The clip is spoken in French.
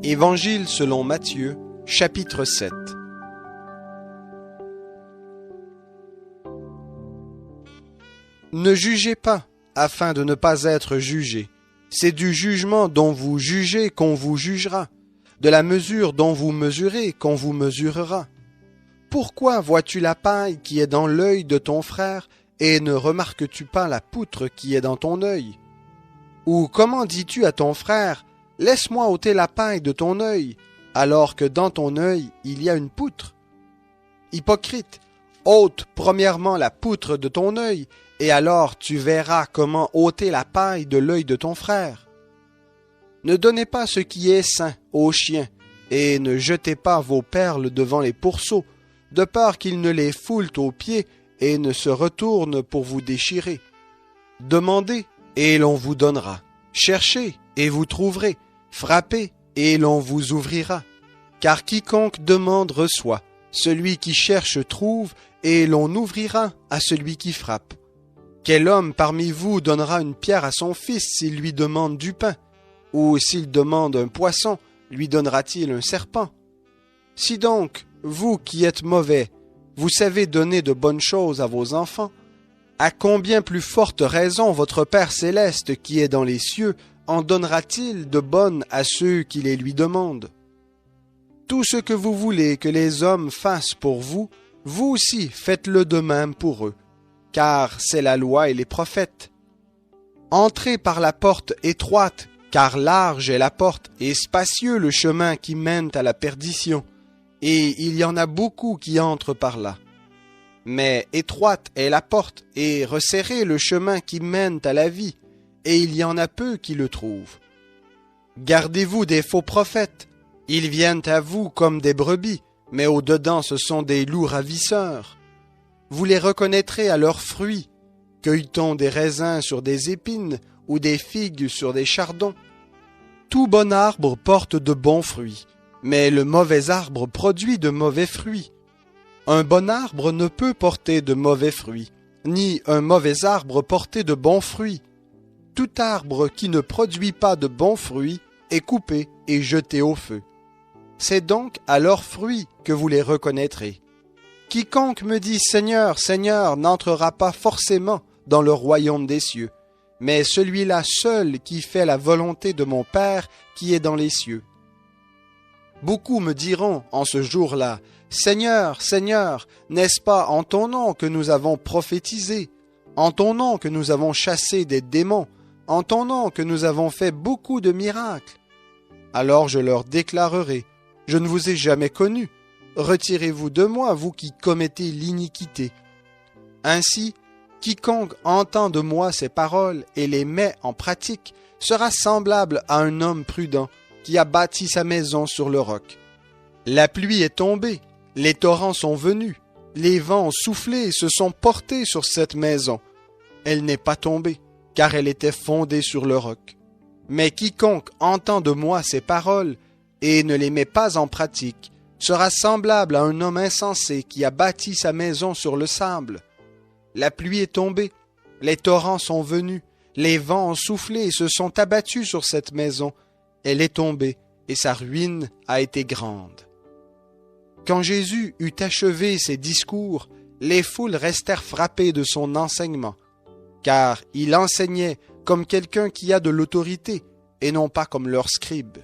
Évangile selon Matthieu, chapitre 7. Ne jugez pas, afin de ne pas être jugés. C'est du jugement dont vous jugez qu'on vous jugera, de la mesure dont vous mesurez qu'on vous mesurera. Pourquoi vois-tu la paille qui est dans l'œil de ton frère et ne remarques-tu pas la poutre qui est dans ton œil? Ou comment dis-tu à ton frère, « Laisse-moi ôter la paille de ton œil », alors que dans ton œil il y a une poutre? Hypocrite, ôte premièrement la poutre de ton œil, et alors tu verras comment ôter la paille de l'œil de ton frère. Ne donnez pas ce qui est sain aux chiens, et ne jetez pas vos perles devant les pourceaux, de peur qu'ils ne les foulent aux pieds et ne se retournent pour vous déchirer. Demandez, et l'on vous donnera. Cherchez, et vous trouverez. Frappez, et l'on vous ouvrira. Car quiconque demande reçoit, celui qui cherche trouve, et l'on ouvrira à celui qui frappe. Quel homme parmi vous donnera une pierre à son fils s'il lui demande du pain? Ou s'il demande un poisson, lui donnera-t-il un serpent? Si donc, vous qui êtes mauvais, vous savez donner de bonnes choses à vos enfants, à combien plus forte raison votre Père céleste qui est dans les cieux en donnera-t-il de bonnes à ceux qui les lui demandent? Tout ce que vous voulez que les hommes fassent pour vous, vous aussi faites-le de même pour eux, car c'est la loi et les prophètes. Entrez par la porte étroite, car large est la porte et spacieux le chemin qui mène à la perdition, et il y en a beaucoup qui entrent par là. Mais étroite est la porte et resserré le chemin qui mène à la vie, et il y en a peu qui le trouvent. Gardez-vous des faux prophètes. Ils viennent à vous comme des brebis, mais au-dedans ce sont des loups ravisseurs. Vous les reconnaîtrez à leurs fruits. Cueille-t-on des raisins sur des épines ou des figues sur des chardons? Tout bon arbre porte de bons fruits, mais le mauvais arbre produit de mauvais fruits. Un bon arbre ne peut porter de mauvais fruits, ni un mauvais arbre porter de bons fruits. Tout arbre qui ne produit pas de bons fruits est coupé et jeté au feu. C'est donc à leurs fruits que vous les reconnaîtrez. Quiconque me dit « Seigneur, Seigneur » n'entrera pas forcément dans le royaume des cieux, mais celui-là seul qui fait la volonté de mon Père qui est dans les cieux. Beaucoup me diront en ce jour-là, « Seigneur, Seigneur, n'est-ce pas en ton nom que nous avons prophétisé, en ton nom que nous avons chassé des démons, en ton nom que nous avons fait beaucoup de miracles? » Alors je leur déclarerai, « Je ne vous ai jamais connus. Retirez-vous de moi, vous qui commettez l'iniquité. » Ainsi, quiconque entend de moi ces paroles et les met en pratique sera semblable à un homme prudent qui a bâti sa maison sur le roc. La pluie est tombée, les torrents sont venus, les vents ont soufflé et se sont portés sur cette maison. Elle n'est pas tombée, car elle était fondée sur le roc. Mais quiconque entend de moi ces paroles et ne les met pas en pratique sera semblable à un homme insensé qui a bâti sa maison sur le sable. La pluie est tombée, les torrents sont venus, les vents ont soufflé et se sont abattus sur cette maison. Elle est tombée et sa ruine a été grande. Quand Jésus eut achevé ses discours, les foules restèrent frappées de son enseignement, car il enseignait comme quelqu'un qui a de l'autorité et non pas comme leurs scribes.